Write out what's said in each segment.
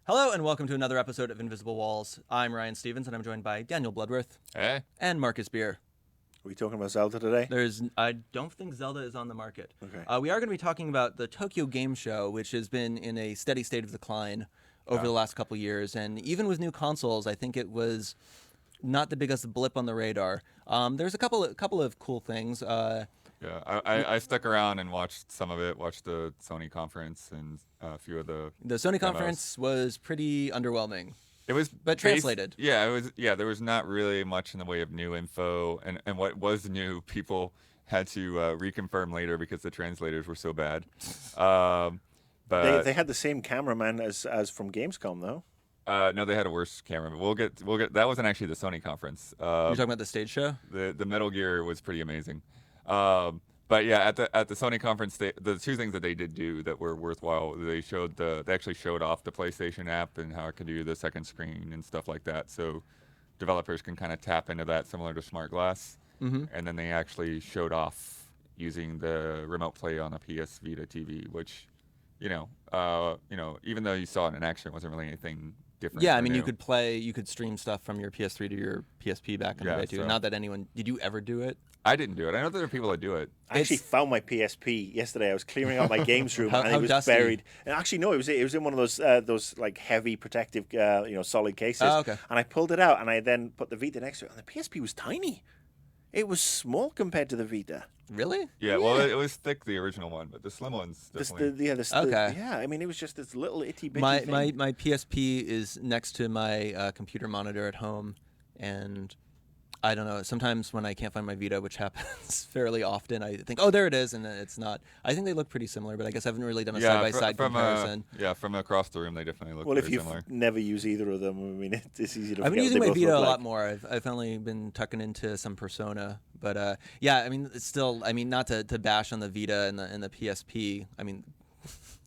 Hello and welcome to another episode of Invisible Walls. I'm Ryan Stevens and I'm joined by Daniel Bloodworth. Hey. And Marcus Beer. Are we talking about Zelda today? I don't think Zelda is on the market. Okay. We are going to be talking about the Tokyo Game Show, which has been in a steady state of decline over the last couple years. And even with new consoles, I think it was not the biggest blip on the radar. There's a couple of cool things. I stuck around and watched some of it, watched the Sony conference and a few of the Sony demos. conference was pretty underwhelming. It was translated. It was. Yeah, there was not really much in the way of new info, and what was new, people had to reconfirm later because the translators were so bad. But they had the same cameraman as from Gamescom, though. no, they had a worse camera. But we'll get. That wasn't actually the Sony conference. You're talking about the stage show? The Metal Gear was pretty amazing. But yeah, at the Sony conference, the two things that they did do that were worthwhile, they actually showed off the PlayStation app and how it could do the second screen and stuff like that. So developers can kind of tap into that, similar to Smart Glass. Mm-hmm. And then they actually showed off using the remote play on a PS Vita TV, which, even though you saw it in action, it wasn't really anything different. Yeah, I mean, new. you could stream stuff from your PS3 to your PSP back in the day too. So- Not that anyone, did you ever do it? I didn't do it. I know there are people that do it. I actually It's- found my PSP yesterday. I was clearing out my games room How and it was dusty? buried. And actually, no, it was in one of those like heavy protective, solid cases. Oh, okay. And I pulled it out and I then put the Vita next to it. And the PSP was tiny. It was small compared to the Vita. Really? Yeah, well, it was thick, the original one, but the slim one's definitely... Okay. Yeah, I mean, it was just this little itty bitty My thing. my PSP is next to my computer monitor at home, and I don't know. Sometimes when I can't find my Vita, which happens fairly often, I think, oh, there it is, and it's not. I think they look pretty similar, but I guess I haven't really done a side-by-side comparison. From across the room, they definitely look Well, if very you similar. never use either of them, I mean, it's easy to I've been forget using what my they Vita both a look lot like. more. I've only been tucking into some Persona, but yeah, I mean, it's still, I mean, not to bash on the Vita and the PSP. I mean,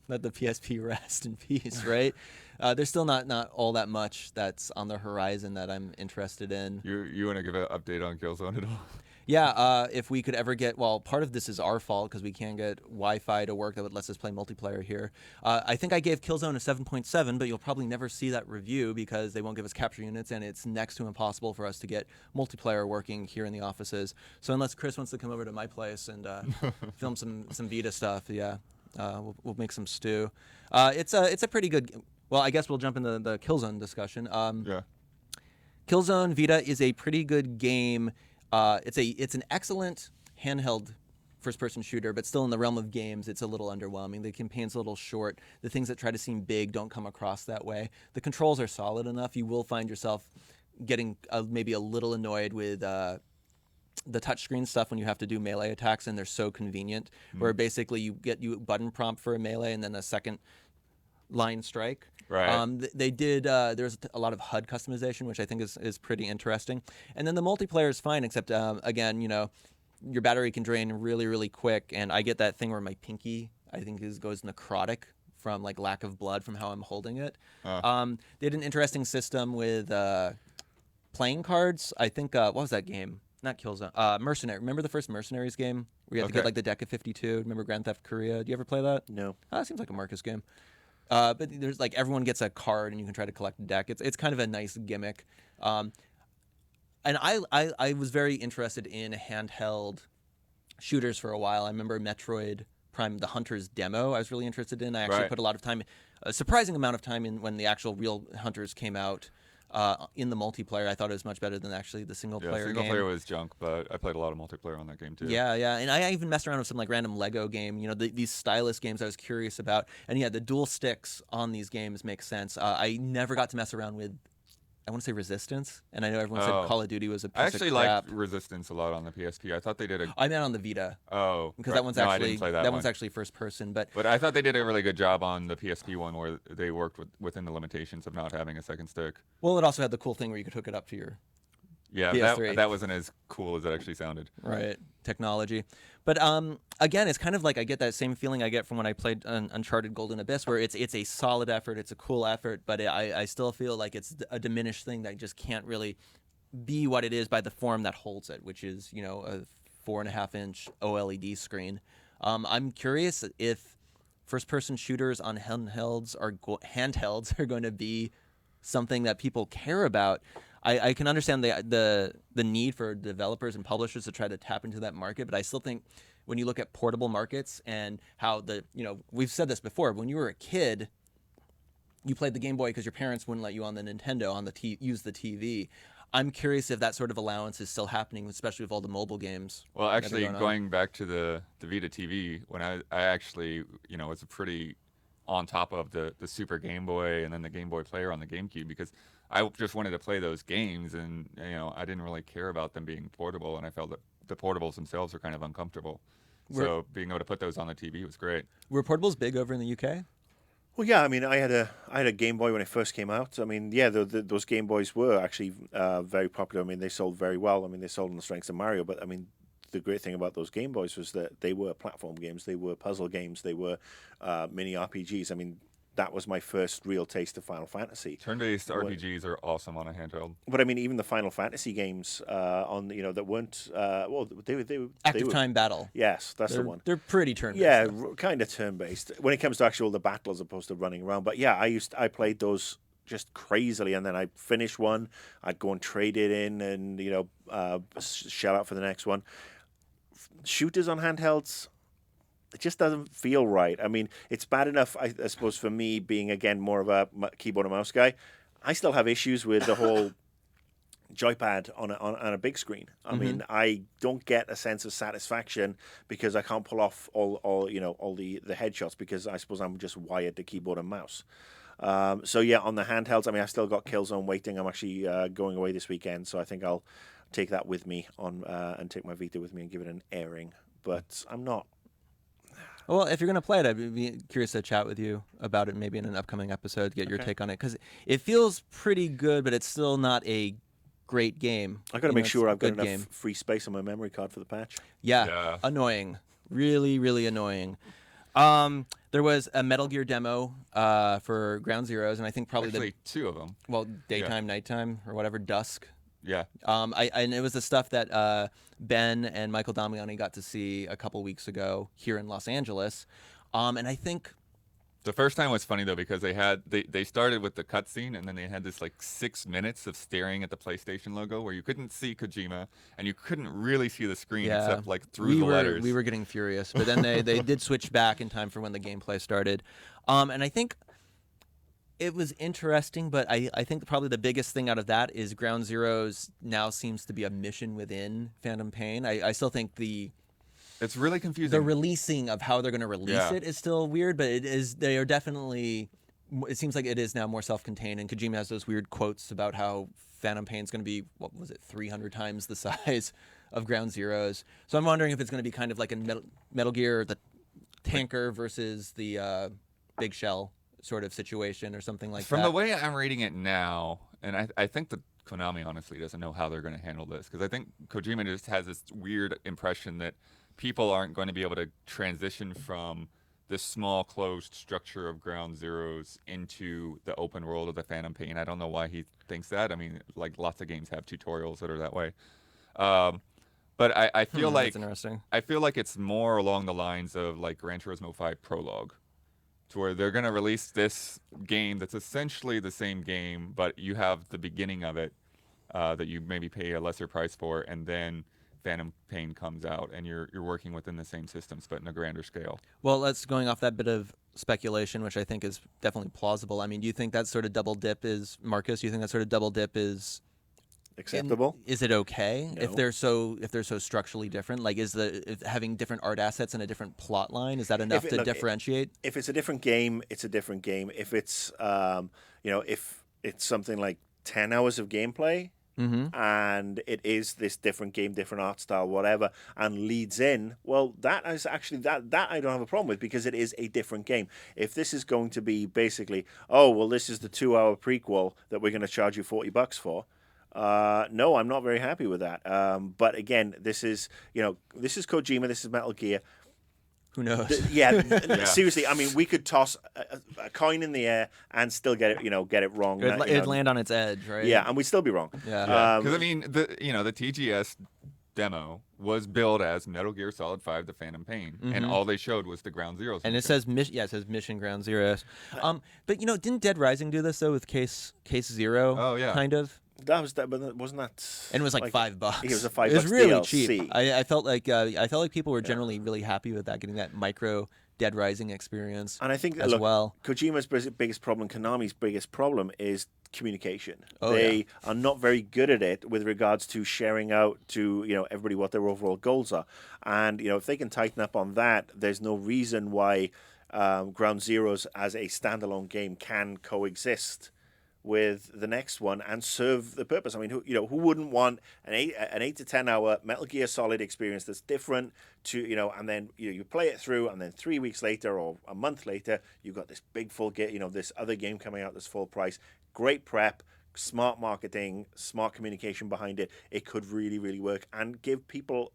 let the PSP rest in peace, right? There's still not all that much that's on the horizon that I'm interested in. You want to give an update on Killzone at all? Yeah, if we could ever get, well, part of this is our fault because we can't get Wi-Fi to work that would let us play multiplayer here. I think I gave Killzone a 7.7, but you'll probably never see that review because they won't give us capture units, and it's next to impossible for us to get multiplayer working here in the offices. So unless Chris wants to come over to my place and film some Vita stuff, yeah, we'll make some stew. It's a pretty good. Well, I guess we'll jump into the Killzone discussion. Yeah. Killzone Vita is a pretty good game. It's an excellent handheld first-person shooter, but still in the realm of games, it's a little underwhelming. The campaign's a little short. The things that try to seem big don't come across that way. The controls are solid enough. You will find yourself getting maybe a little annoyed with the touchscreen stuff when you have to do melee attacks, and they're so convenient, where basically you button prompt for a melee and then a second line strike. Right. They did. There's a lot of HUD customization, which I think is pretty interesting. And then the multiplayer is fine, except again, your battery can drain really, really quick. And I get that thing where my pinky, I think, goes necrotic from like lack of blood from how I'm holding it. They had an interesting system with playing cards. I think what was that game? Not Killzone. Mercenary. Remember the first Mercenaries game where you had to get like the deck of 52? Remember Grand Theft Korea? Do you ever play that? No. That seems like a Marcus game. But there's like everyone gets a card and you can try to collect a deck. It's kind of a nice gimmick. And I was very interested in handheld shooters for a while. I remember Metroid Prime, the Hunters demo. I was really interested in. I actually put a lot of time, a surprising amount of time in when the actual real Hunters came out. In the multiplayer, I thought it was much better than actually the single player game. Single player was junk, but I played a lot of multiplayer on that game too. Yeah, and I even messed around with some like random Lego game. These stylus games I was curious about, and yeah, the dual sticks on these games make sense. I never got to mess around with, I want to say Resistance, and I know everyone said Call of Duty was a piece I actually of crap. liked Resistance a lot on the PSP. I thought they did a. I meant on the Vita. Oh, Because right. that one's No, I actually didn't play that one. one's actually first person, but But I thought they did a really good job on the PSP one, where they worked within the limitations of not having a second stick. well, it also had the cool thing where you could hook it up to your Yeah, PS3. that wasn't as cool as it actually sounded. right technology. But again, it's kind of like I get that same feeling I get from when I played Uncharted Golden Abyss, where it's a solid effort, it's a cool effort, but I still feel like it's a diminished thing that just can't really be what it is by the form that holds it, which is a 4.5-inch OLED screen. I'm curious if first-person shooters on handhelds are going to be something that people care about. I can understand the need for developers and publishers to try to tap into that market, but I still think when you look at portable markets and how we've said this before, when you were a kid, you played the Game Boy because your parents wouldn't let you on the Nintendo use the TV. I'm curious if that sort of allowance is still happening, especially with all the mobile games. Well, actually, that are going back to the Vita TV, when I actually, was pretty on top of the Super Game Boy and then the Game Boy Player on the GameCube, because I just wanted to play those games, and I didn't really care about them being portable, and I felt that the portables themselves are kind of uncomfortable. So being able to put those on the TV was great. Were portables big over in the UK? Well, yeah, I mean, I had a Game Boy when it first came out. I mean, yeah, those Game Boys were actually very popular. I mean, they sold very well. I mean, they sold on the strengths of Mario. But I mean, the great thing about those Game Boys was that they were platform games, they were puzzle games, they were mini RPGs. I mean, that was my first real taste of Final Fantasy. Turn-based RPGs are awesome on a handheld. But I mean, even the Final Fantasy games that weren't they Active were, Time Battle. Yes, that's the one. They're pretty turn-based. Yeah, kind of turn-based when it comes to actual the battle as opposed to running around. But yeah, I played those just crazily, and then I finish one, I'd go and trade it in, and shell out for the next one. Shooters on handhelds, it just doesn't feel right. I mean, it's bad enough, I suppose, for me being, again, more of a keyboard and mouse guy. I still have issues with the whole joypad on a big screen. I mean, I don't get a sense of satisfaction because I can't pull off all the headshots, because I suppose I'm just wired to keyboard and mouse. So yeah, on the handhelds, I mean, I've still got Killzone waiting. I'm actually going away this weekend, so I think I'll take that with me and take my Vita with me and give it an airing. But I'm not. Well, if you're going to play it, I'd be curious to chat with you about it maybe in an upcoming episode, get your take on it, because it feels pretty good, but it's still not a great game. I've got to make sure I've got enough game. free space on my memory card for the patch. Yeah. Annoying. Really, really annoying. There was a Metal Gear demo for Ground Zeroes, and I think probably Actually, two of them. Well, daytime, nighttime, or whatever, dusk. Yeah. And it was the stuff that Ben and Michael Damiani got to see a couple weeks ago here in Los Angeles. And I think the first time was funny though, because they started with the cutscene, and then they had this like 6 minutes of staring at the PlayStation logo where you couldn't see Kojima and you couldn't really see the screen except like through the letters. We were getting furious, but then they did switch back in time for when the gameplay started. And I think it was interesting, but I think probably the biggest thing out of that is Ground Zeroes now seems to be a mission within Phantom Pain. I still think it's really confusing. The releasing of how they're going to release it is still weird, but they are definitely, it seems like it is now more self-contained, and Kojima has those weird quotes about how Phantom Pain's going to be, 300 times the size of Ground Zeroes. So I'm wondering if it's going to be kind of like a Metal Gear, the tanker versus the big shell sort of situation or something like that. From the way I'm reading it now, and I think that Konami honestly doesn't know how they're going to handle this, because I think Kojima just has this weird impression that people aren't going to be able to transition from this small closed structure of Ground Zeroes into the open world of the Phantom Pain. I don't know why he thinks that. I mean, like lots of games have tutorials that are that way. But I feel like that's interesting. I feel like it's more along the lines of like Gran Turismo 5 Prologue, to where they're going to release this game that's essentially the same game, but you have the beginning of it that you maybe pay a lesser price for, and then Phantom Pain comes out, and you're working within the same systems, but in a grander scale. Well, let's going off that bit of speculation, which I think is definitely plausible. I mean, do you think that sort of double dip is, Marcus? Do you think that sort of double dip is acceptable? Is it okay No. if they're so structurally different? Like, is having different art assets and a different plot line, is that enough to differentiate? If it's a different game, it's a different game. If it's if it's something like 10 hours of gameplay, and it is this different game, different art style, whatever, and leads in, well, that is actually that I don't have a problem with, because it is a different game. If this is going to be basically, this is the 2-hour prequel that we're going to charge you $40 for, no, I'm not very happy with that. But again, this is Kojima, this is Metal Gear. Who knows? Seriously, I mean, we could toss a coin in the air and still get it wrong. It'd land on its edge, right? Yeah, and we'd still be wrong. Yeah. Because I mean, the TGS demo was billed as Metal Gear Solid 5: The Phantom Pain, and all they showed was the Ground Zeroes. And it says it says Mission Ground Zeroes. But didn't Dead Rising do this though with Case Zero? Oh, yeah. Kind of. That was that, but wasn't that? And it was like $5. It was a $5 It was really DLC. cheap. I felt like people were generally really happy with that, getting that micro Dead Rising experience. And I think as well. Kojima's biggest problem, Konami's biggest problem, is communication. Oh, They are not very good at it with regards to sharing out to everybody what their overall goals are. And if they can tighten up on that, there's no reason why Ground Zeroes as a standalone game can coexist with the next one and serve the purpose. I mean, who wouldn't want an 8 to 10 hour Metal Gear Solid experience that's different to and then you play it through, and then 3 weeks later or a month later you've got this big full game, this other game coming out that's full price. Great prep, smart marketing, smart communication behind it. It could really, really work and give people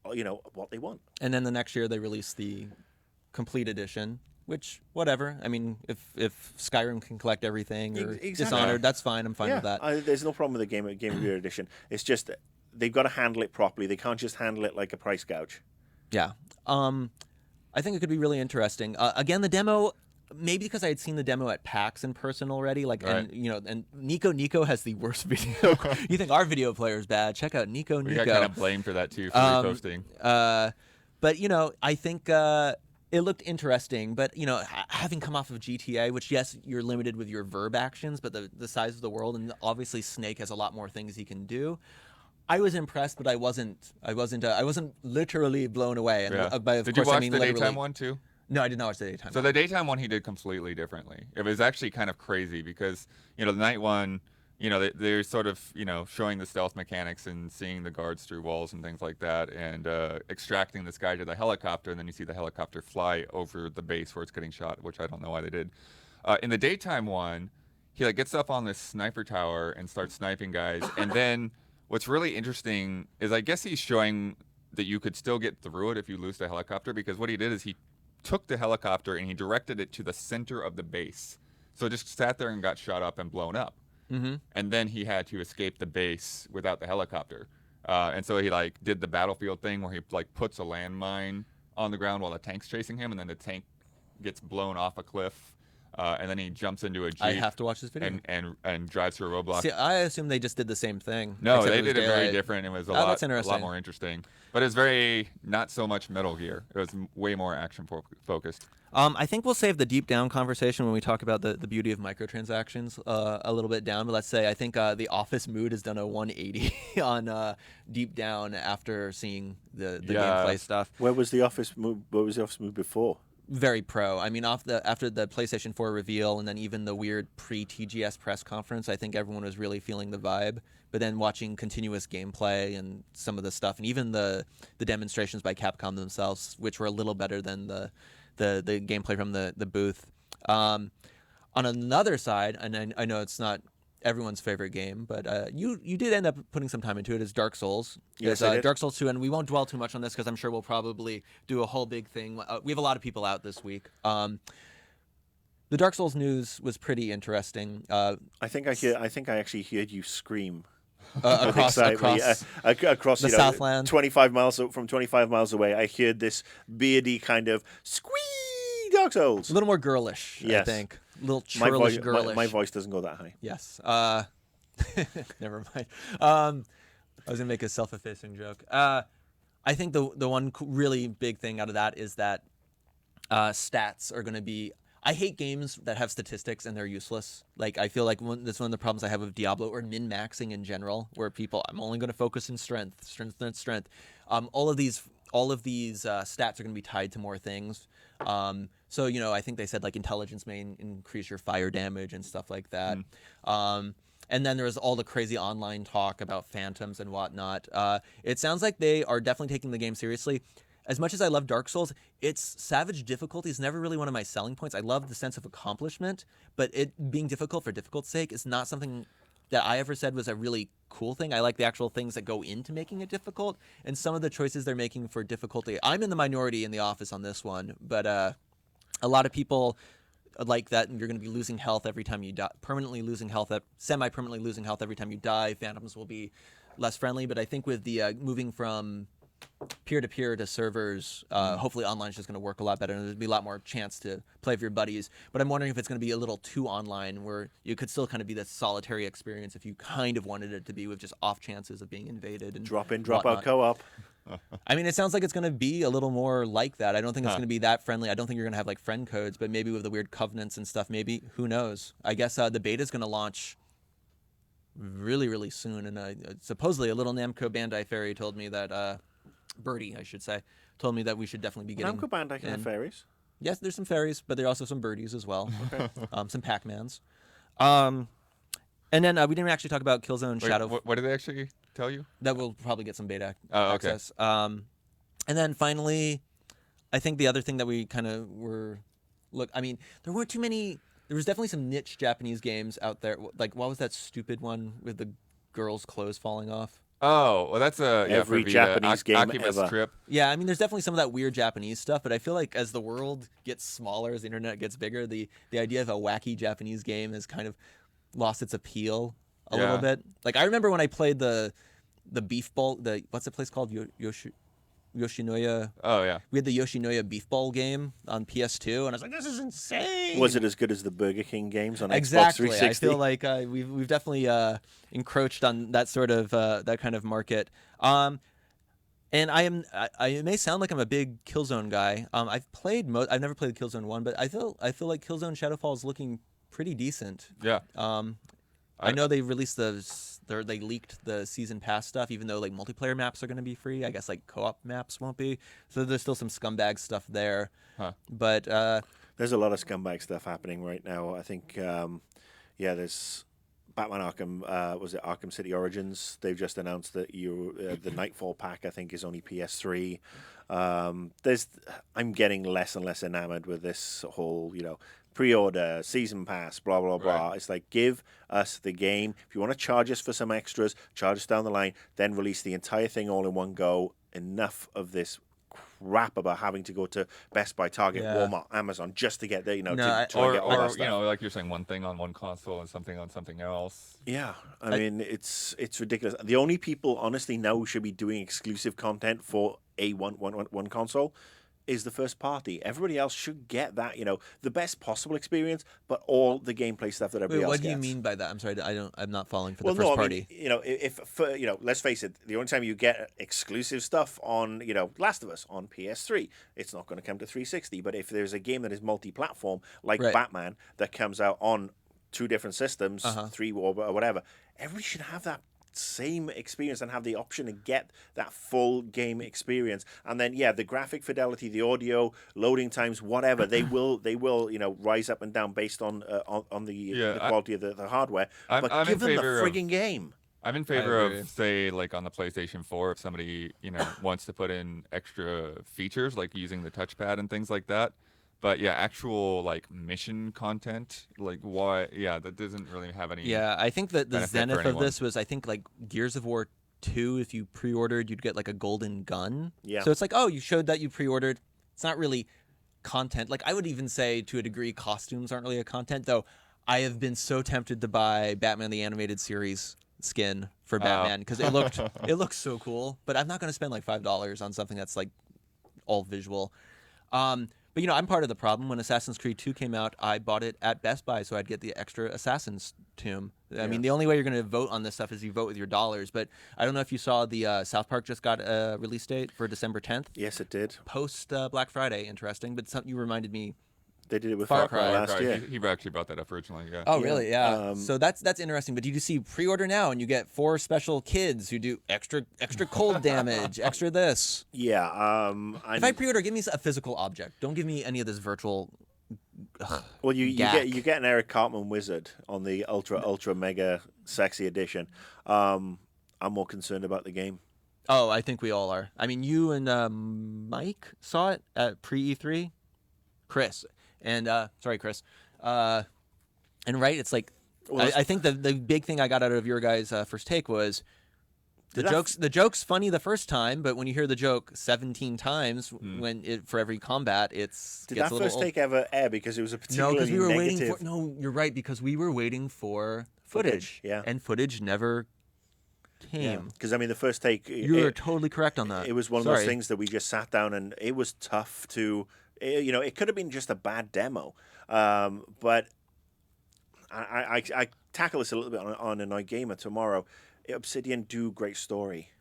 what they want. And then the next year they release the complete edition. Which, whatever. I mean, if Skyrim can collect everything or Exactly. Dishonored, that's fine. I'm fine with that. There's no problem with the Game of the Year edition. It's just they've got to handle it properly. They can't just handle it like a price gouge. Yeah. I think it could be really interesting. Again, the demo, maybe because I had seen the demo at PAX in person already. Right. And Nico has the worst video. You think our video player is bad? Check out Nico. We got kind of blamed for that too, for reposting. But I think it looked interesting. But having come off of GTA, which yes, you're limited with your verb actions, but the size of the world, and obviously Snake has a lot more things he can do. I was impressed, but I wasn't literally blown away. And Did you watch the daytime one too? No, I did not watch the daytime. So the daytime one he did completely differently. It was actually kind of crazy because the night one, they're sort of showing the stealth mechanics and seeing the guards through walls and things like that, and extracting this guy to the helicopter, and then you see the helicopter fly over the base where it's getting shot, which I don't know why they did. In the daytime one, he gets up on this sniper tower and starts sniping guys, and then what's really interesting is I guess he's showing that you could still get through it if you lose the helicopter, because what he did is he took the helicopter and he directed it to the center of the base. So it just sat there and got shot up and blown up. Mm-hmm. And then he had to escape the base without the helicopter. And so he did the battlefield thing where he puts a landmine on the ground while the tank's chasing him, and then the tank gets blown off a cliff. And then he jumps into a Jeep. I have to watch this video. And drives through a roadblock. See, I assume they just did the same thing. No, they did it very different. It was a lot more interesting. But it's very not so much Metal Gear. It was way more action focused. I think we'll save the deep down conversation when we talk about the beauty of microtransactions a little bit down. But let's say I think the Office mood has done a 180 on deep down after seeing the gameplay stuff. Where was the Office move? Where was the Office move before? Very pro. I mean, after the PlayStation 4 reveal, and then even the weird pre-TGS press conference, I think everyone was really feeling the vibe. But then watching continuous gameplay and some of the stuff, and even the demonstrations by Capcom themselves, which were a little better than the gameplay from the booth. On another side, and I know it's not everyone's favorite game, but you did end up putting some time into it, is Dark Souls. Yes, I did. Dark Souls 2, and we won't dwell too much on this because I'm sure we'll probably do a whole big thing. We have a lot of people out this week. The Dark Souls news was pretty interesting. I think I actually heard you scream. Across the Southland, 25 miles away, I heard this beardy kind of squee Dark Souls. A little more girlish, yes. I think. A little churlish, girlish. My voice doesn't go that high. Yes. Never mind. I was gonna make a self-effacing joke. I think the one really big thing out of that is that stats are gonna be. I hate games that have statistics and they're useless. I feel like that's one of the problems I have with Diablo, or min-maxing in general, where I'm only going to focus in strength. All of these stats are going to be tied to more things. So I think they said intelligence may increase your fire damage and stuff like that. And then there's all the crazy online talk about phantoms and whatnot. It sounds like they are definitely taking the game seriously. As much as I love Dark Souls, its savage difficulty is never really one of my selling points. I love the sense of accomplishment, but it being difficult for difficult's sake is not something that I ever said was a really cool thing. I like the actual things that go into making it difficult, and some of the choices they're making for difficulty. I'm in the minority in the office on this one, but a lot of people like that, and you're going to be losing health every time you die, semi-permanently losing health every time you die. Phantoms will be less friendly, but I think with the moving from peer-to-peer to servers. Hopefully online is just going to work a lot better, and there'll be a lot more chance to play with your buddies. But I'm wondering if it's going to be a little too online, where you could still kind of be that solitary experience if you kind of wanted it to be, with just off chances of being invaded and Drop in, drop out whatnot. co-op. I mean, it sounds like it's going to be a little more like that. I don't think it's going to be that friendly. I don't think you're going to have like friend codes, but maybe with the weird covenants and stuff, maybe, who knows? I guess the beta is going to launch really, really soon. And supposedly a little Namco Bandai fairy told me that, birdie, I should say, told me that we should definitely be getting. Namco Bandai can have fairies. Yes, there's some fairies, but there are also some birdies as well. Okay. Some Pac-Mans. And then we didn't actually talk about Killzone Wait, Shadow. what did they actually tell you? That will probably get some beta Oh, okay. access. And then finally, I think the other thing that we kind of were, I mean, there weren't too many. There was definitely some niche Japanese games out there. Like, what was that stupid one with the girls' clothes falling off? Oh, well, that's Every for Vita. Japanese game Oculus ever. Trip. Yeah, I mean, there's definitely some of that weird Japanese stuff, but I feel like as the world gets smaller, as the internet gets bigger, the idea of a wacky Japanese game has kind of lost its appeal a little Yeah. bit. Like, I remember when I played the beef bowl, what's the place called? Yoshinoya. Oh yeah. We had the Yoshinoya beef bowl game on PS2, and I was like, this is insane. Was it as good as the Burger King games on Exactly. Xbox 360? I feel like we've definitely encroached on that sort of that kind of market. And it may sound like I'm a big Killzone guy. I've never played Killzone 1, but I feel like Killzone Shadowfall is looking pretty decent. Yeah. I know they released they leaked the season pass stuff, even though like multiplayer maps are going to be free. I guess like co-op maps won't be. So there's still some scumbag stuff there. Huh. But There's a lot of scumbag stuff happening right now. I think, there's Batman Arkham. Was it Arkham City Origins? They've just announced that the Nightfall pack, I think, is only PS3. I'm getting less and less enamored with this whole, pre-order, season pass, blah, blah, blah. Right. It's like, give us the game. If you want to charge us for some extras, charge us down the line, then release the entire thing all in one go. Enough of this crap about having to go to Best Buy, Target, Yeah. Walmart, Amazon just to get there, No, to try and get all that Or stuff. like you're saying, one thing on one console and something on something else. Yeah, I mean, it's ridiculous. The only people, honestly, now who should be doing exclusive content for a one console is the first party. Everybody else should get that, the best possible experience, but all the gameplay stuff that everybody else what do you gets. mean by that? I'm sorry, I'm not following for Well, the first no, party. I mean, if let's face it, the only time you get exclusive stuff on, Last of Us on PS3, it's not going to come to 360. But if there's a game that is multi-platform, like Right. Batman, that comes out on 2 different systems, Uh-huh. 3 or whatever, everybody should have that same experience and have the option to get that full game experience. And then the graphic fidelity, the audio, loading times, whatever, they will rise up and down based on the quality of the hardware. But I'm give in them the favor of- frigging game. I'm in favor agree. of, say, like on the PlayStation 4, if somebody, wants to put in extra features, like using the touchpad and things like that. But yeah, actual like mission content, like that doesn't really have any. Yeah, I think that the benefit for zenith of anyone. this was, I think, like Gears of War 2, if you pre-ordered, you'd get like a golden gun. Yeah. So it's like, oh, you showed that you pre-ordered. It's not really content. Like, I would even say, to a degree, costumes aren't really a content, though. I have been so tempted to buy Batman the Animated Series skin for Batman because it looked so cool. But I'm not going to spend like $5 on something that's like all visual. But I'm part of the problem. When Assassin's Creed 2 came out, I bought it at Best Buy so I'd get the extra Assassin's tomb. I mean, the only way you're going to vote on this stuff is you vote with your dollars. But I don't know if you saw the South Park just got a release date for December 10th. Yes, it did. Post Black Friday, interesting. But you reminded me. They did it with Far Far Cry Cry. last year. He actually brought that up originally. Yeah. Oh, Yeah. really? Yeah. Um, So that's interesting. But did you see pre-order now and you get 4 special kids who do extra cold damage, extra this? Yeah. If I pre-order, give me a physical object. Don't give me any of this virtual. Well, you Yak. get an Eric Cartman wizard on the ultra mega sexy edition. I'm more concerned about the game. Oh, I think we all are. I mean, you and Mike saw it at pre-E3. Chris. And sorry, Chris. And right, it's like Well, I think the big thing I got out of your guys' first take was Did I- the joke's funny the first time, but when you hear the joke 17 times for every combat, Did gets that a little first old. take ever air because it was a No, particularly because we were negative? waiting for. No, you're right, because we were waiting for footage. Yeah. And footage never game. Because I mean, the first take, You're totally correct on that. it was one of those things that we just sat down and it was tough to, it could have been just a bad demo, but I tackle this a little bit on Annoyed Gamer tomorrow. Obsidian do great story.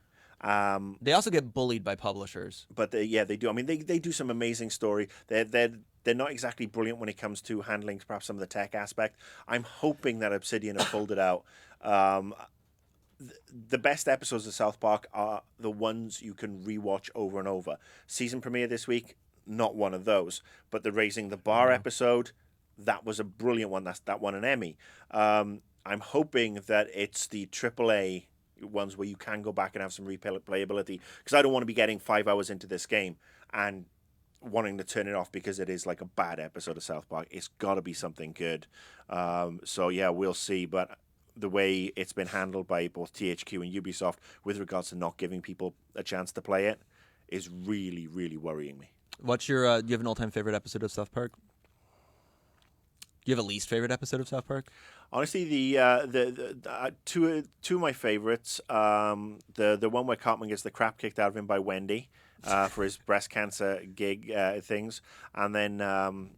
They also get bullied by publishers. But they do. I mean, they do some amazing story. They're not exactly brilliant when it comes to handling perhaps some of the tech aspect. I'm hoping that Obsidian have pulled it out. The best episodes of South Park are the ones you can rewatch over and over. Season premiere this week, not one of those. But the Raising the Bar episode, that was a brilliant one. That won an Emmy. I'm hoping that it's the AAA ones where you can go back and have some replayability, because I don't want to be getting 5 hours into this game and wanting to turn it off because it is like a bad episode of South Park. It's got to be something good. So yeah, we'll see. But the way it's been handled by both THQ and Ubisoft with regards to not giving people a chance to play it is really, really worrying me. What's your? Do you have an all-time favorite episode of South Park? Do you have a least favorite episode of South Park? Honestly, the two of my favorites, the one where Cartman gets the crap kicked out of him by Wendy for his breast cancer gig things, and then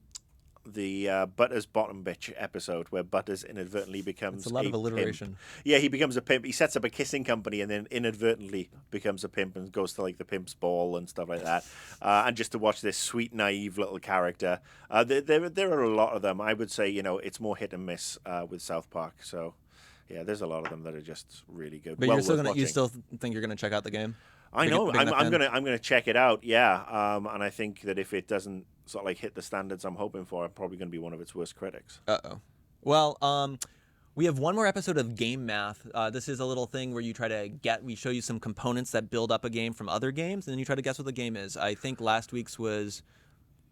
the Butters Bottom Bitch episode where Butters inadvertently becomes It's a lot of alliteration. Pimp. Yeah, he becomes a pimp. He sets up a kissing company and then inadvertently becomes a pimp and goes to like the pimp's ball and stuff like that. And just to watch this sweet, naive little character, there are a lot of them. I would say it's more hit and miss with South Park. So yeah, there's a lot of them that are just really good. But well you still think you're gonna check out the game? I know. I'm gonna check it out. Yeah. And I think that if it doesn't sort of like hit the standards I'm hoping for, I'm probably going to be one of its worst critics. Uh-oh. Well, we have one more episode of Game Math. This is a little thing where we show you some components that build up a game from other games, and then you try to guess what the game is. I think last week's was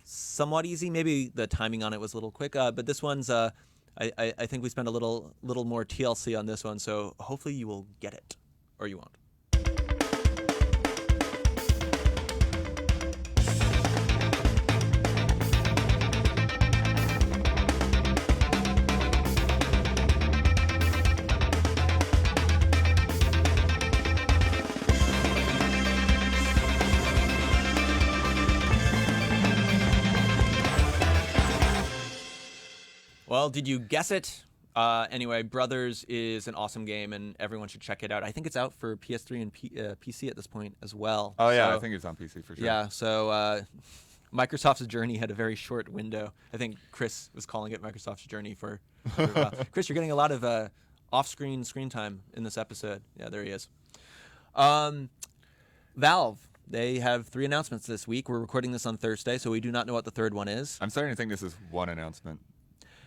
somewhat easy. Maybe the timing on it was a little quick, but this one's, I think we spent a little more TLC on this one, so hopefully you will get it, or you won't. Well, did you guess it? Anyway, Brothers is an awesome game, and everyone should check it out. I think it's out for PS3 and PC at this point as well. Oh, yeah, so, I think it's on PC for sure. Yeah, so Microsoft's Journey had a very short window. I think Chris was calling it Microsoft's Journey for a while. Chris, you're getting a lot of off-screen screen time in this episode. Yeah, there he is. Valve. They have 3 announcements this week. We're recording this on Thursday, so we do not know what the third one is. I'm starting to think this is one announcement.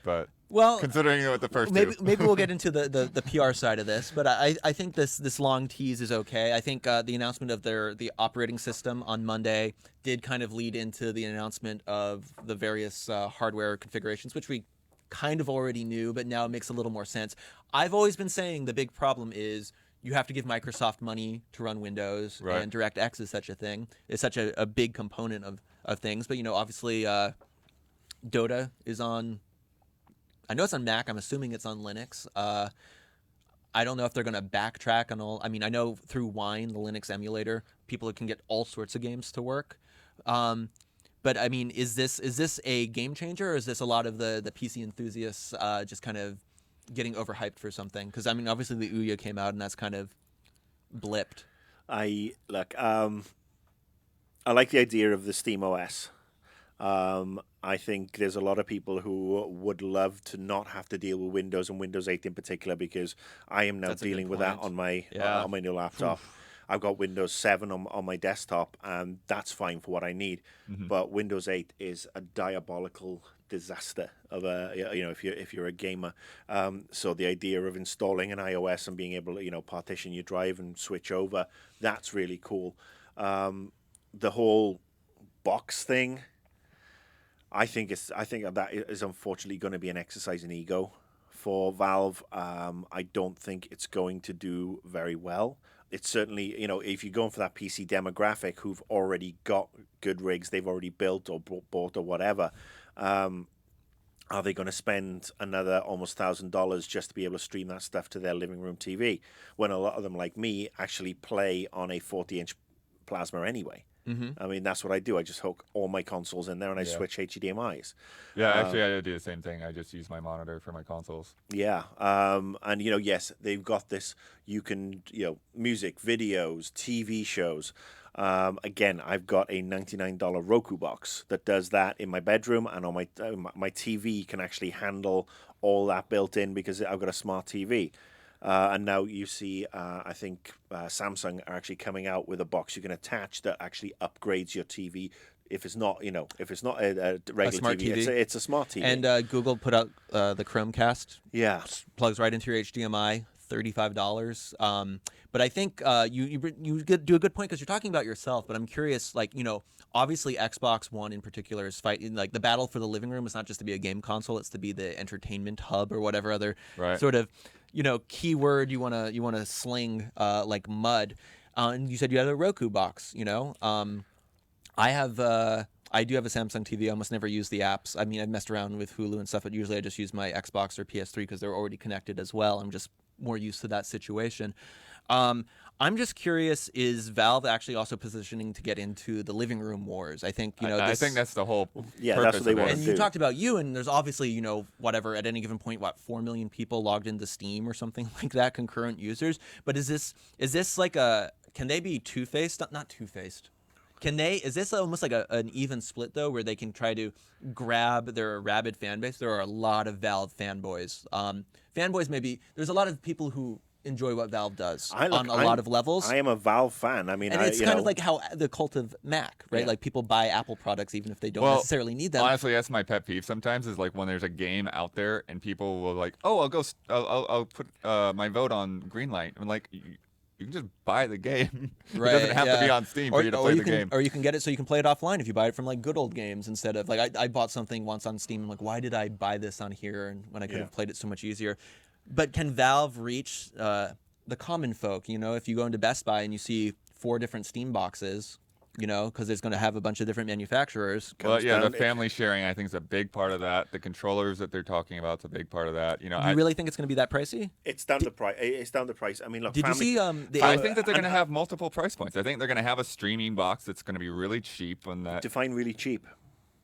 But well, considering what the first maybe we'll get into the PR side of this, but I think this long tease is okay. I think the announcement of the operating system on Monday did kind of lead into the announcement of the various hardware configurations, which we kind of already knew, but now it makes a little more sense. I've always been saying the big problem is you have to give Microsoft money to run Windows, right. And DirectX is such a thing. It's such a big component of things. But obviously Dota is on. I know it's on Mac. I'm assuming it's on Linux. I don't know if they're going to backtrack on all. I mean, I know through Wine, the Linux emulator, people can get all sorts of games to work. But I mean, is this a game changer, or is this a lot of the PC enthusiasts just kind of getting overhyped for something? Because I mean, obviously the Ouya came out, and that's kind of blipped. I like the idea of the Steam OS. I think there's a lot of people who would love to not have to deal with Windows and Windows 8 in particular, because I am now dealing with that on my new laptop. I've got Windows 7 on my desktop, and that's fine for what I need. Mm-hmm. But Windows 8 is a diabolical disaster of if you're a gamer. So the idea of installing an iOS and being able to partition your drive and switch over, that's really cool. The whole box thing, I think that is unfortunately going to be an exercise in ego for Valve. I don't think it's going to do very well. It's certainly, if you're going for that PC demographic who've already got good rigs, they've already built or bought or whatever, are they going to spend another almost $1,000 just to be able to stream that stuff to their living room TV? When a lot of them, like me, actually play on a 40-inch plasma anyway. I mean, that's what I do. I just hook all my consoles in there and I switch HDMIs. Yeah, actually, I do the same thing. I just use my monitor for my consoles. Yeah, and yes, they've got this. You can, music, videos, TV shows. Again, I've got a $99 Roku box that does that in my bedroom, and on my TV can actually handle all that built in because I've got a smart TV. And now you see, I think Samsung are actually coming out with a box you can attach that actually upgrades your TV. If it's not, a regular smart TV, TV. it's a smart TV. And Google put out the Chromecast. Yeah. Plugs right into your HDMI, $35. But I think you do a good point because you're talking about yourself. But I'm curious, obviously Xbox One in particular is fighting, like the battle for the living room is not just to be a game console; it's to be the entertainment hub or whatever other sort of keyword you wanna sling like mud. And you said you had a Roku box. I do have a Samsung TV. I almost never use the apps. I mean, I've messed around with Hulu and stuff, but usually I just use my Xbox or PS3 because they're already connected as well. I'm just more used to that situation. I'm just curious, is Valve actually also positioning to get into the living room wars? I think, I think that's the whole Yeah, purpose that's what they of it. want and to you do. talked about you, and there's obviously, whatever, at any given point, 4 million people logged into Steam or something like that, concurrent users. But is this like can they be two-faced? Not two-faced. Is this almost like an even split, though, where they can try to grab their rabid fan base? There are a lot of Valve fanboys. There's a lot of people who enjoy what Valve does on a lot of levels. I am a Valve fan. I mean, and it's kind of like how the cult of Mac, right? Yeah. Like people buy Apple products even if they don't necessarily need them. Honestly, that's my pet peeve sometimes is like when there's a game out there and people will like, oh, I'll put my vote on Greenlight. I'm like, you can just buy the game. It doesn't have to be on Steam for you to play the game. Or you can get it so you can play it offline if you buy it from like Good Old Games instead of like I bought something once on Steam. I'm like, why did I buy this on here and when I could have played it so much easier? But can Valve reach the common folk? If you go into Best Buy and you see 4 different Steam boxes, because it's going to have a bunch of different manufacturers. Well, yeah, the family sharing I think is a big part of that. The controllers that they're talking about is a big part of that. You really think it's going to be that pricey? It's down to price. It's down to price. I mean, look. Did you see? I think that they're going to have multiple price points. I think they're going to have a streaming box that's going to be really cheap. Define really cheap.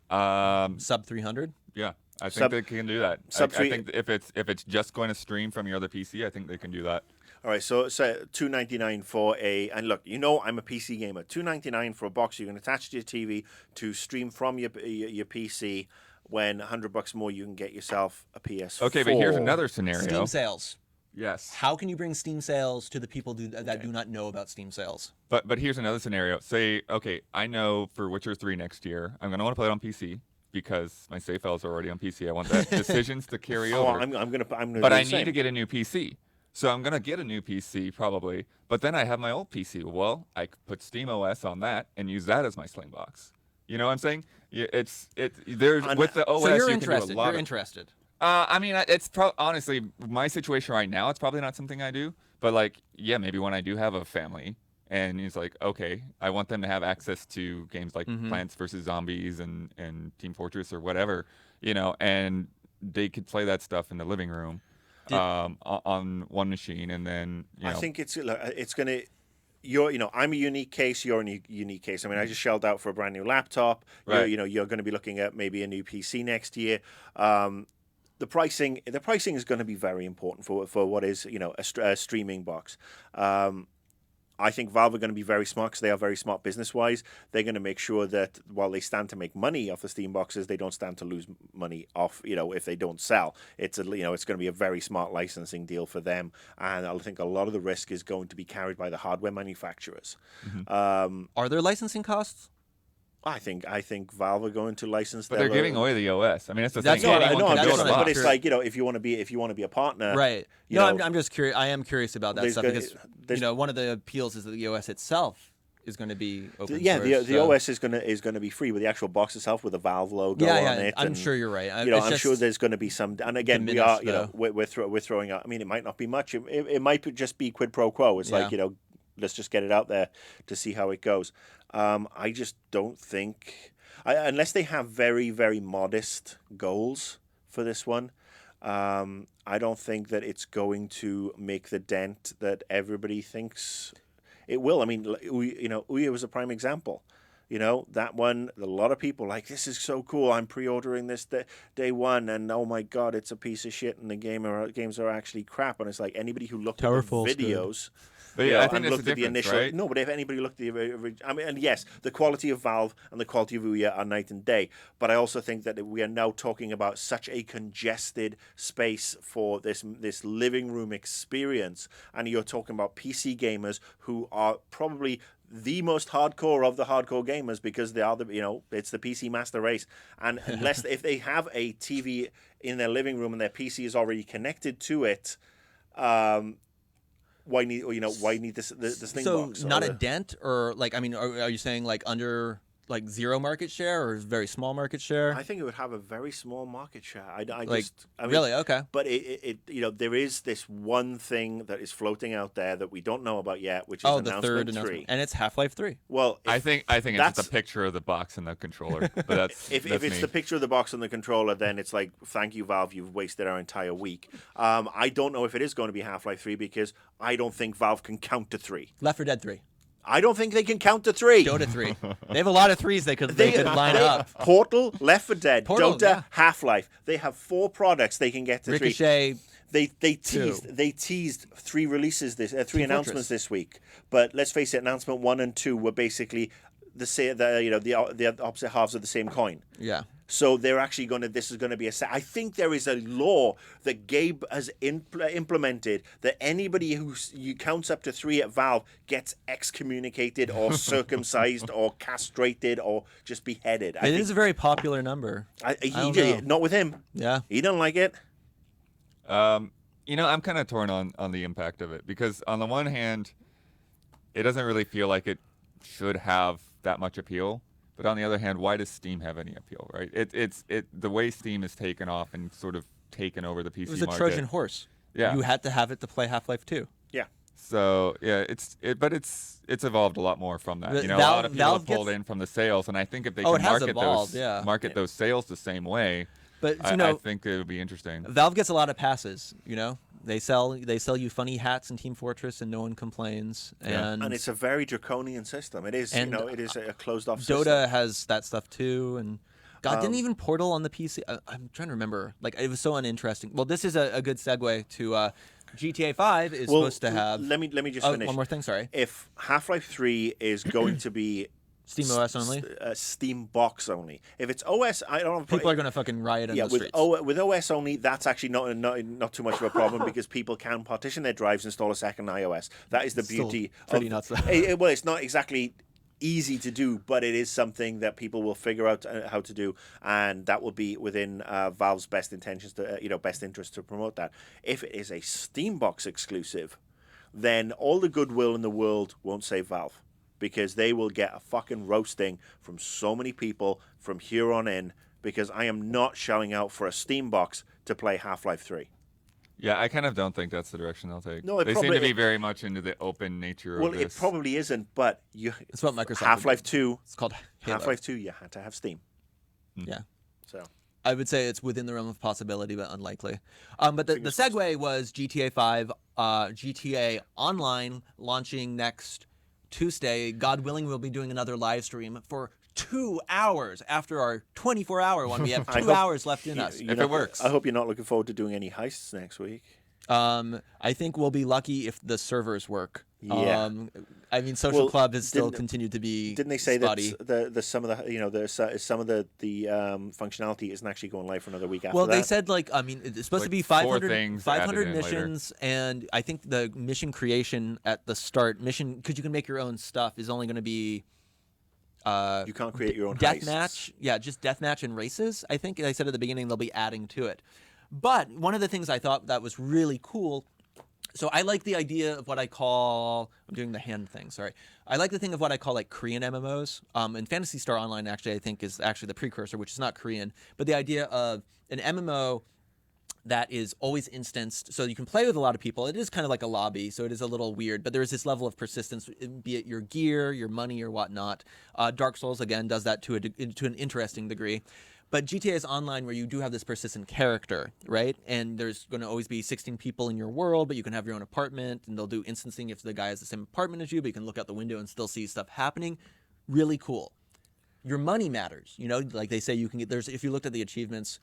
Sub 300? Yeah, I think they can do that. I think if it's just going to stream from your other PC, I think they can do that. All right, so $299 for and look, I'm a PC gamer. $299 for a box you can attach to your TV to stream from your PC. When $100 more, you can get yourself a PS4. Okay, but here's another scenario. Steam sales. Yes. How can you bring Steam sales to the people that do not know about Steam sales? But here's another scenario. Say, okay, I know for Witcher 3 next year, I'm gonna want to play it on PC. Because my save files are already on PC, I want that decisions to carry over. I'm gonna. But I need to get a new PC. So I'm going to get a new PC probably, but then I have my old PC. Well, I could put SteamOS on that and use that as my sling box. You know what I'm saying? With the OS, so you're you interested. can do a lot. You're interested. I mean, it's honestly my situation right now. It's probably not something I do, but maybe when I do have a family, and it's like, okay, I want them to have access to games like Plants vs Zombies and Team Fortress or whatever, and they could play that stuff in the living room. On one machine, and then I think it's gonna. I'm a unique case. You're a unique case. I mean, I just shelled out for a brand new laptop. Right. You're going to be looking at maybe a new PC next year. The pricing is going to be very important for what is a streaming box. I think Valve are going to be very smart because they are very smart business-wise. They're going to make sure that while they stand to make money off the Steam boxes, they don't stand to lose money off, if they don't sell. It's it's going to be a very smart licensing deal for them, and I think a lot of the risk is going to be carried by the hardware manufacturers. Are there licensing costs? I think Valve are going to license. But they're giving away the OS. I mean, that's the thing. No, Anyone can build a box. but it's like if you want to be a partner, right? I'm just curious. I am curious about that stuff because one of the appeals is that the OS itself is going to be open source. The OS is going to be free with the actual box itself with the Valve logo on it. I'm sure you're right. I'm sure there's going to be some. And again, we are we're throwing out. I mean, it might not be much. It might just be quid pro quo. It's like let's just get it out there to see how it goes. I just don't think. Unless they have very, very modest goals for this one. I don't think that it's going to make the dent that everybody thinks it will. I mean, Ouya was a prime example. That one, a lot of people like, this is so cool. I'm pre-ordering this day one, and oh my God, it's a piece of shit, and the games are actually crap. And it's like anybody who looked at the videos. But I think that's the difference, right? No, but if anybody looked at the original, I mean, and yes, the quality of Valve and the quality of Ouya are night and day. But I also think that we are now talking about such a congested space for this living room experience, and you're talking about PC gamers who are probably the most hardcore of the hardcore gamers, because they are it's the PC master race. And unless if they have a TV in their living room and their PC is already connected to it, why need this thing box? So not a dent, or like, I mean, are you saying like under like zero market share or very small market share? I think it would have a very small market share. I mean, really? Okay. But it there is this one thing that is floating out there that we don't know about yet, which is the third announcement, and it's Half-Life 3. Well, I think it's just a picture of the box and the controller. But that's if it's the picture of the box and the controller, then it's like, thank you, Valve, you've wasted our entire week. I don't know if it is going to be Half-Life 3, because I don't think Valve can count to 3. Left 4 Dead 3. I don't think they can count to 3. Dota 3. They have a lot of threes they could line up. Portal, Left 4 Dead, Portal, Dota, yeah. Half-Life. They have 4 products they can get to 3. Ricochet. They teased 3 releases three announcements this week. But let's face it, announcement 1 and 2 were basically the opposite halves of the same coin. Yeah. So they're actually this is going to be I think there is a law that Gabe has implemented that anybody who counts up to 3 at Valve gets excommunicated or circumcised or castrated or just beheaded. It is a very popular number. Not with him. Yeah. He doesn't like it. I'm kind of torn on the impact of it, because on the one hand, it doesn't really feel like it should have that much appeal. But on the other hand, why does Steam have any appeal, right? It's the way Steam has taken off and sort of taken over the PC market. It was a Trojan horse. Yeah. You had to have it to play Half-Life 2. Yeah. So yeah, but it's evolved a lot more from that. A lot of people have pulled in from the sales, and I think if they can market those sales the same way, but I think it would be interesting. Valve gets a lot of passes. They sell you funny hats in Team Fortress, and no one complains. Yeah. And it's a very draconian system. It is, it is a closed-off Dota system. has that stuff too, and didn't even Portal on the PC? I'm trying to remember. Like, it was so uninteresting. Well, this is a good segue to GTA 5 is supposed to have. Let me just finish. One more thing. Sorry. If Half-Life 3 is going to be Steam OS only? Steam box only. If it's OS, I don't know. People are going to fucking riot in the streets. With OS only, that's actually not too much of a problem because people can partition their drives, install a second iOS. That is the beauty. Pretty nuts. Well, it's not exactly easy to do, but it is something that people will figure out how to do, and that will be within Valve's best intentions to best interest to promote that. If it is a Steam box exclusive, then all the goodwill in the world won't save Valve, because they will get a fucking roasting from so many people from here on in, because I am not shelling out for a Steam box to play Half-Life 3. Yeah, I kind of don't think that's the direction they'll take. No, they seem to be very much into the open nature of this. Well, it probably isn't, but it's what Microsoft Half-Life 2. It's called Halo. Half-Life 2, you had to have Steam. Yeah. So I would say it's within the realm of possibility, but unlikely. But the segue was GTA 5, GTA Online launching next Tuesday. God willing, we'll be doing another live stream for 2 hours after our 24-hour one. We have 2 hours left in us. If it works. I hope you're not looking forward to doing any heists next week. I think we'll be lucky if the servers work. Yeah. I mean, Social Club has still continued to be. Didn't they say spotty. that the some of the functionality isn't actually going live for another week after Well, that? they said it's supposed to be 500 missions, and I think the mission creation at the start because you can make your own stuff, is only going to be. You can't create your own deathmatch. Yeah, just deathmatch and races. I think they said at the beginning they'll be adding to it. But one of the things I thought that was really cool. So I like the idea of what I call. I'm doing the hand thing. Sorry. I like the thing of what I call like Korean MMOs. And Phantasy Star Online actually I think is actually the precursor, which is not Korean, but the idea of an MMO that is always instanced, so you can play with a lot of people. It is kind of like a lobby, so it is a little weird, but there is this level of persistence, be it your gear, your money, or whatnot. Dark Souls, again, does that to an interesting degree. But GTA is online where you do have this persistent character, right? And there's going to always be 16 people in your world, but you can have your own apartment, and they'll do instancing if the guy has the same apartment as you, but you can look out the window and still see stuff happening. Really cool. Your money matters, like they say you can get, if you looked at the achievements,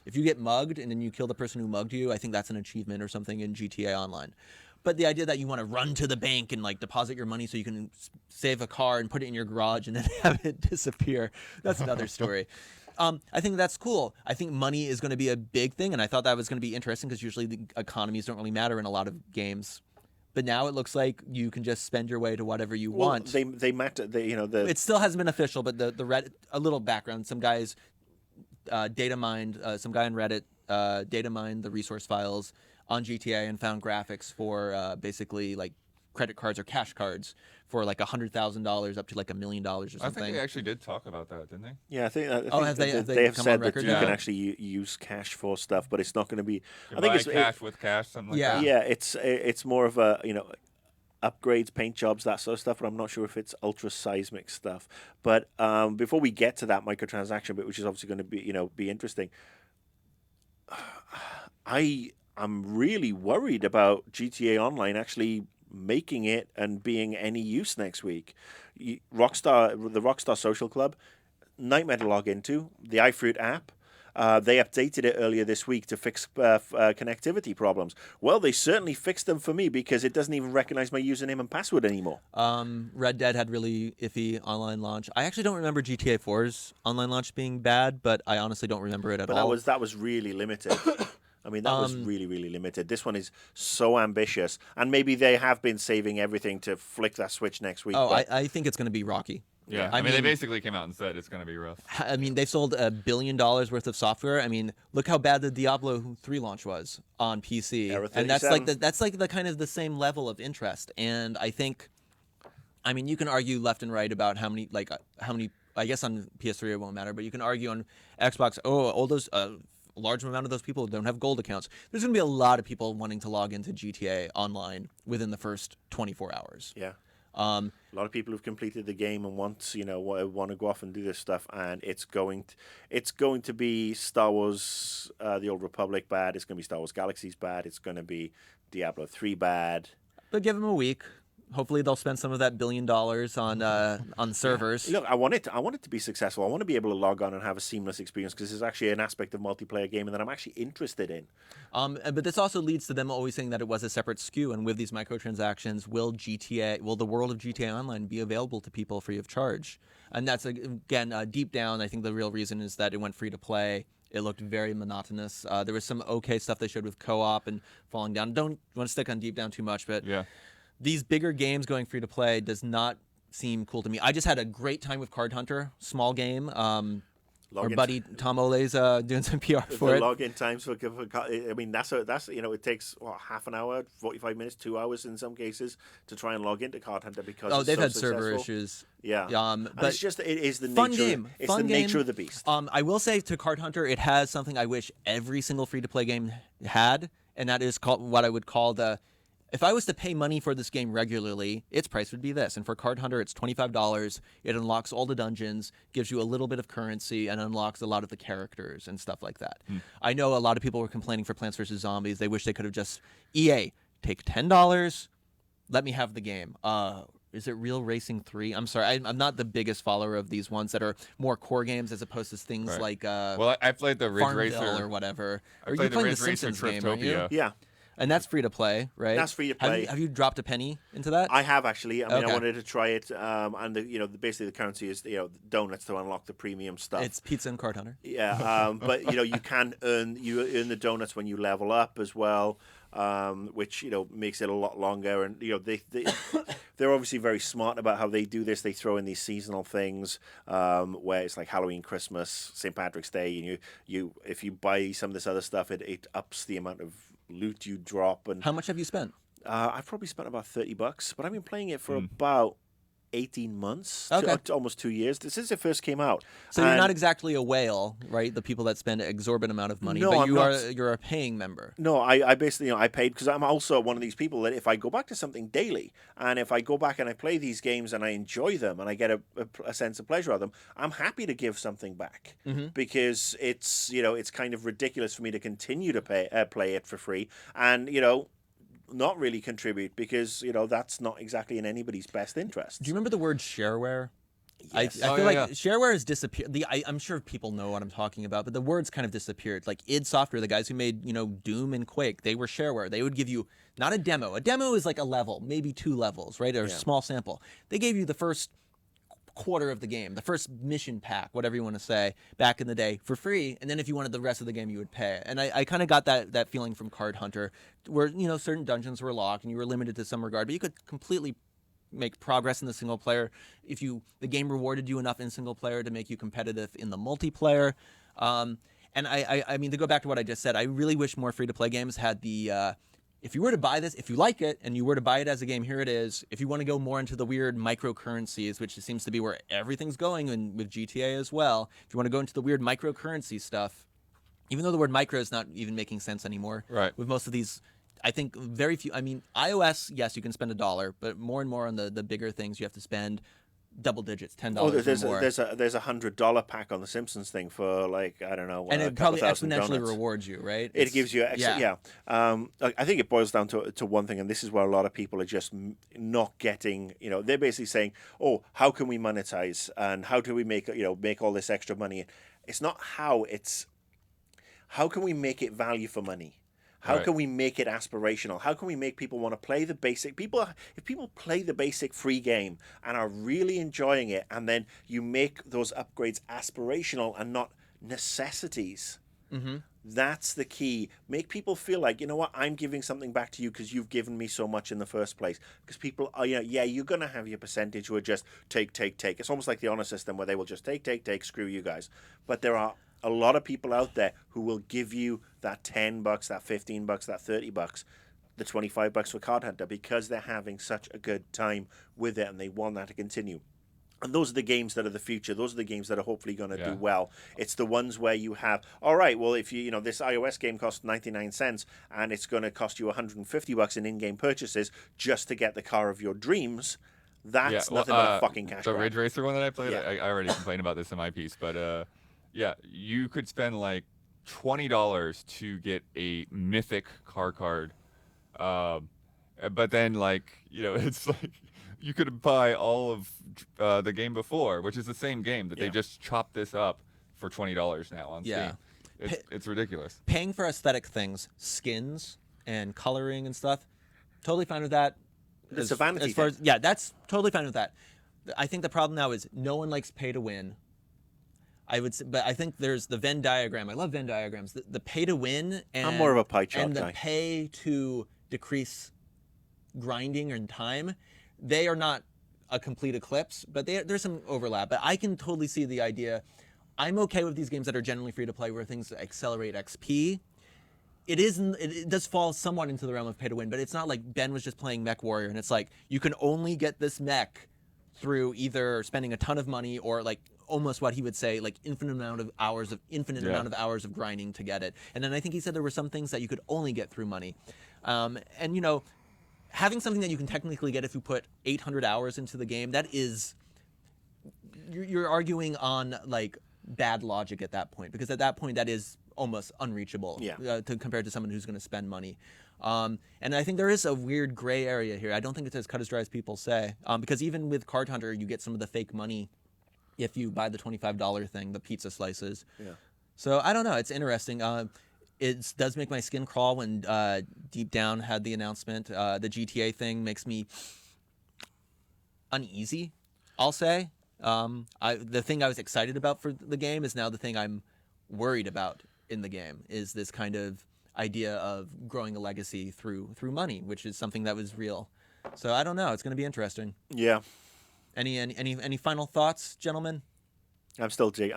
if you get mugged and then you kill the person who mugged you, I think that's an achievement or something in GTA Online. But the idea that you want to run to the bank and like deposit your money so you can save a car and put it in your garage and then have it disappear, that's another story. I think that's cool. I think money is going to be a big thing, and I thought that was going to be interesting because usually the economies don't really matter in a lot of games. But now it looks like you can just spend your way to whatever you want. They matter. It still hasn't been official, but the Reddit, a little background. Some guys data mined, some guy on Reddit data mined the resource files on GTA and found graphics for basically like credit cards or cash cards for like $100,000 up to like $1 million or something. I think they actually did talk about that, didn't they? Yeah, I think have they have come said on that record you now? can actually use cash for stuff, but it's not going to be. You I think buy it's cash with cash, something like Yeah. that. Yeah, it's more of a upgrades, paint jobs, that sort of stuff. But I'm not sure if it's ultra seismic stuff. But before we get to that microtransaction bit, which is obviously going to be interesting, I'm really worried about GTA Online actually making it and being any use next week. The Rockstar Social Club, nightmare to log into. The iFruit app. They updated it earlier this week to fix connectivity problems. Well, they certainly fixed them for me because it doesn't even recognize my username and password anymore. Red Dead had really iffy online launch. I actually don't remember GTA 4's online launch being bad, but I honestly don't remember it at But all. that was really limited. I mean, that was really, really limited. This one is so ambitious. And maybe they have been saving everything to flick that switch next week. Oh, but I think it's going to be rocky. Yeah, I I mean, they mean- basically came out and said it's going to be rough. I mean, they've sold $1 billion worth of software. I mean, look how bad the Diablo 3 launch was on PC, Error and that's 37. like the kind of the same level of interest. And I think, I mean, you can argue left and right about how many. I guess on PS3 it won't matter, but you can argue on Xbox. Oh, all those. Large amount of those people don't have gold accounts. There's going to be a lot of people wanting to log into GTA Online within the first 24 hours. yeah. A lot of people who've completed the game and want to go off and do this stuff, and it's going to be Star Wars: The Old Republic bad. It's going to be Star Wars Galaxies bad. It's going to be Diablo 3 bad. But give them a week. Hopefully they'll spend some of that $1 billion on servers. Look, I want it to be successful. I want to be able to log on and have a seamless experience because it's actually an aspect of multiplayer gaming that I'm actually interested in. But this also leads to them always saying that it was a separate SKU, and with these microtransactions, will the world of GTA Online be available to people free of charge? And that's again deep down, I think the real reason is that it went free to play. It looked very monotonous. There was some okay stuff they showed with co-op and falling down. Don't want to stick on deep down too much, but Yeah. these bigger games going free to play does not seem cool to me. I just had a great time with Card Hunter, small game. Our Login- buddy Tom Ole's doing some PR The for it. login times for I mean that's it takes half an hour, 45 minutes, 2 hours in some cases to try and log into Card Hunter because it's They've so had server successful. issues. Yeah, And it's just it is the fun nature. game. It's Fun the game. nature of the beast. I will say to Card Hunter, it has something I wish every single free-to-play game had, and that is called what I would call the. If I was to pay money for this game regularly, its price would be this. And for Card Hunter, it's $25. It unlocks all the dungeons, gives you a little bit of currency, and unlocks a lot of the characters and stuff like that. I know a lot of people were complaining for Plants vs. Zombies. They wish they could have just, EA, take $10, let me have the game. Is it Real Racing 3? I'm sorry, I'm not the biggest follower of these ones that are more core games as opposed to things Right. like Well, I played the Ridge Farmville Racer or whatever. I Or played you're the playing Ridge the Racer Simpsons game, aren't you? Cryptopia. Yeah, And that's free to play, right? That's free to play. Have you dropped a penny into that? I have actually. I mean, Okay. I wanted to try it, and basically the currency is donuts to unlock the premium stuff. It's pizza and Card Hunter. Yeah, but you can earn the donuts when you level up as well, which makes it a lot longer. And they're obviously very smart about how they do this. They throw in these seasonal things where it's like Halloween, Christmas, St. Patrick's Day, and you if you buy some of this other stuff, it ups the amount of loot you drop. And How much have you spent? I've probably spent about $30, but I've been playing it for about 18 months, Okay. to almost 2 years. Since it first came out. So you're And- not exactly a whale, right? The people that spend an exorbitant amount of money, No, but I'm not. you're a paying member. No, I basically, I paid because I'm also one of these people that if I go back to something daily, and if I go back and I play these games and I enjoy them and I get a sense of pleasure out of them, I'm happy to give something back because it's kind of ridiculous for me to continue to play it for free and not really contribute because that's not exactly in anybody's best interest. Do you remember the word shareware? Yes. I Oh, feel yeah, like shareware has disappeared. I'm sure people know what I'm talking about, but the words kind of disappeared. Like id Software, the guys who made Doom and Quake, they were shareware. They would give you not a demo. A demo is like a level, maybe 2 levels, right? Or a small sample. They gave you the first quarter of the game, the first mission pack, whatever you want to say, back in the day for free, and then if you wanted the rest of the game, you would pay. And I kind of got that feeling from Card Hunter, where certain dungeons were locked and you were limited to some regard, but you could completely make progress in the single player if the game rewarded you enough in single player to make you competitive in the multiplayer. And I mean, to go back to what I just said, I really wish more free-to-play games had the if you were to buy this, if you like it and you were to buy it as a game, here it is. If you want to go more into the weird microcurrencies, which seems to be where everything's going, and with GTA as well, if you want to go into the weird microcurrency stuff, even though the word micro is not even making sense anymore, Right. with most of these, I think very few. I mean, iOS, yes, you can spend $1, but more and more on the bigger things, you have to spend double digits, $10 Oh, or there's more. there's a $100 pack on the Simpsons thing for like I don't know, and a it couple probably thousand exponentially donuts. rewards you, right? It gives you extra, yeah. I think it boils down to one thing, and this is where a lot of people are just not getting. They're basically saying, "Oh, how can we monetize and how do we make all this extra money?" It's not how. It's how can we make it value for money. How Right. can we make it aspirational? How can we make people want to play the basic? If people play the basic free game and are really enjoying it, and then you make those upgrades aspirational and not necessities, that's the key. Make people feel like, you know what, I'm giving something back to you because you've given me so much in the first place. Because people are, you're going to have your percentage who are just take. It's almost like the honor system where they will just take, screw you guys. But there are a lot of people out there who will give you that $10, that $15, that $30, the $25 for Card Hunter because they're having such a good time with it and they want that to continue. And those are the games that are the future. Those are the games that are hopefully going to do well. It's the ones where you have, all right, well, if this iOS game costs 99 cents and it's going to cost you $150 in in-game purchases just to get the car of your dreams, that's nothing but a fucking cash The grab. Ridge Racer one that I played, Yeah. I already complained about this in my piece, but yeah, you could spend like $20 to get a mythic car card, but then it's like you could buy all of the game before, which is the same game that they just chopped this up for $20 now on Yeah. Steam. It's ridiculous. Paying for aesthetic things, skins and coloring and stuff, totally fine with that. It's a vanity as far thing. as, yeah, that's totally fine with that. I think the problem now is no one likes pay to win. I would say, but I think there's the Venn diagram. I love Venn diagrams. The pay to win and I'm more of a pie chart and the guy. pay to decrease grinding and time. They are not a complete eclipse, but there's some overlap. But I can totally see the idea. I'm okay with these games that are generally free to play, where things accelerate XP. It does fall somewhat into the realm of pay to win, but it's not like Ben was just playing Mech Warrior, and it's like you can only get this mech through either spending a ton of money or like almost what he would say like infinite amount of hours of grinding to get it. And then I think he said there were some things that you could only get through money, and having something that you can technically get if you put 800 hours into the game, that is you're arguing on like bad logic at that point, because at that point that is almost unreachable compared to someone who's going to spend money. And I think there is a weird gray area here. I don't think it's as cut as dry as people say, because even with Card Hunter, you get some of the fake money if you buy the $25 thing, the pizza slices. Yeah. So I don't know. It's interesting. It does make my skin crawl when Deep Down had the announcement. The GTA thing makes me uneasy, I'll say. The thing I was excited about for the game is now the thing I'm worried about in the game, is this kind of idea of growing a legacy through money, which is something that was real. So I don't know. It's going to be interesting. Yeah. Any final thoughts, gentlemen? I'm still digging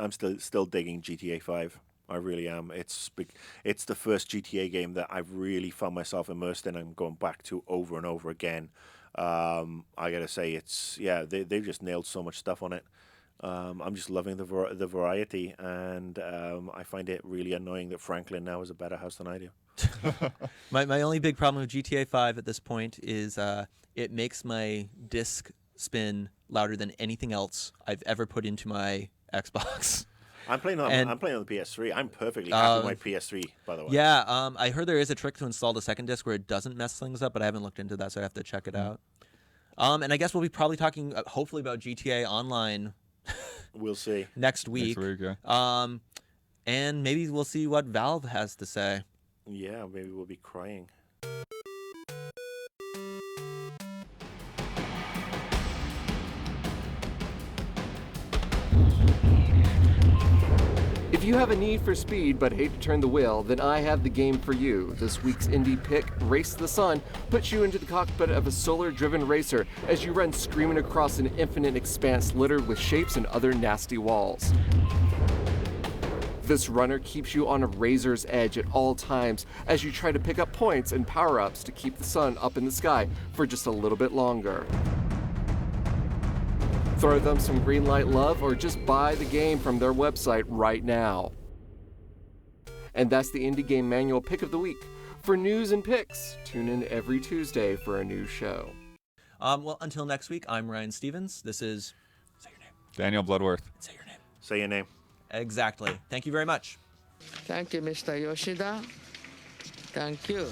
GTA 5. I really am. It's the first GTA game that I've really found myself immersed in and going back to over and over again. I gotta say, they've just nailed so much stuff on it. I'm just loving the variety, and I find it really annoying that Franklin now has a better house than I do. My only big problem with GTA 5 at this point is it makes my disc spin louder than anything else I've ever put into my Xbox. I'm playing on the PS3. I'm perfectly happy with my PS3, by the way. Yeah, I heard there is a trick to install the second disc where it doesn't mess things up, but I haven't looked into that, so I have to check it out. And I guess we'll be probably talking, hopefully, about GTA Online We'll see. next week. yeah. And maybe we'll see what Valve has to say. Yeah, maybe we'll be crying. If you have a need for speed but hate to turn the wheel, then I have the game for you. This week's indie pick, Race the Sun, puts you into the cockpit of a solar-driven racer as you run screaming across an infinite expanse littered with shapes and other nasty walls. This runner keeps you on a razor's edge at all times as you try to pick up points and power-ups to keep the sun up in the sky for just a little bit longer. Throw them some green light love or just buy the game from their website right now. And that's the Indie Game Manual Pick of the Week. For news and picks, tune in every Tuesday for a new show. Well, until next week, I'm Ryan Stevens. This is... Say your name. Daniel Bloodworth. Say your name. Say your name. Exactly. Thank you very much. Thank you, Mr. Yoshida. Thank you.